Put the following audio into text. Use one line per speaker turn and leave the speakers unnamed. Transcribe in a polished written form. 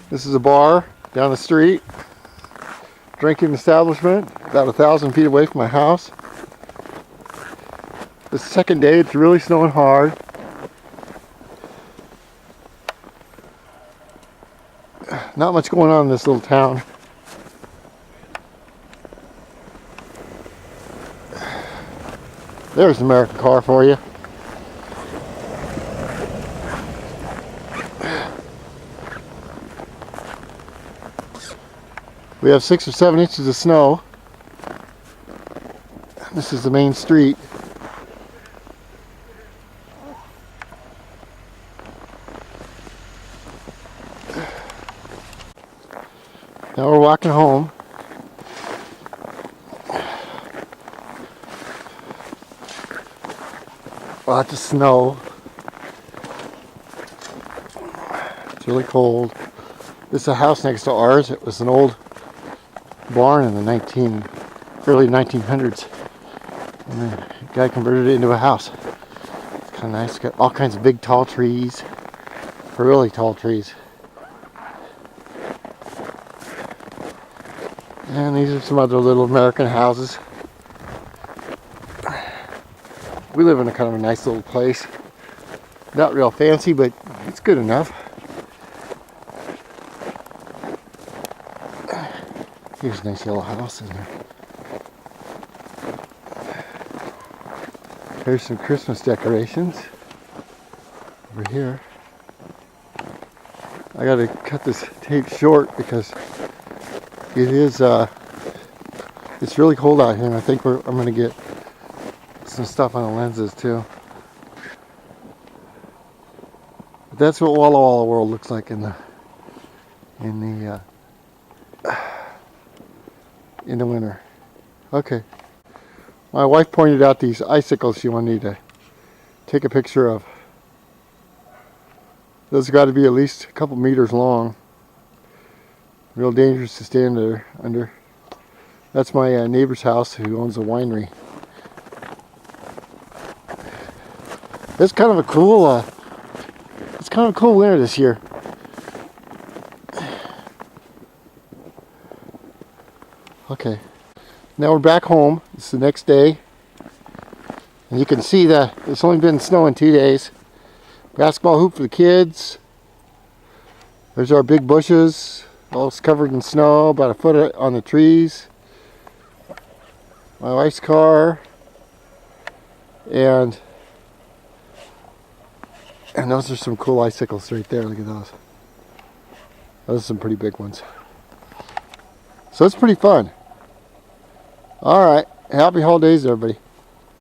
This is a bar down the street, drinking establishment, about 1,000 feet away from my house. The second day, it's really snowing hard. Not much going on in this little town. There's an American car for you. We have 6 or 7 inches of snow. This is the main street. Now we're walking home. Lots of snow. It's really cold. This is a house next to ours. It was an old barn in the early 1900s. And the guy converted it into a house. It's kind of nice. It's got all kinds of big tall trees. Really tall trees. And these are some other little American houses. We live in a kind of a nice little place. Not real fancy, but it's good enough. Here's a nice yellow house in there. There's some Christmas decorations over here. I gotta cut this tape short because it is it's really cold out here, and I think I'm gonna get some stuff on the lenses too. But that's what Walla Walla World looks like in the winter. Okay. My wife pointed out these icicles she wanted me to take a picture of. Those have got to be at least a couple meters long. Real dangerous to stand there under. That's my neighbor's house who owns a winery. It's kind of a cool winter this year. Okay, now we're back home. It's the next day, and you can see that it's only been snowing 2 days. Basketball hoop for the kids. There's our big bushes, all covered in snow, about a foot on the trees. My wife's car, and those are some cool icicles right there. Look at those. Those are some pretty big ones. So it's pretty fun. All right, happy holidays, everybody.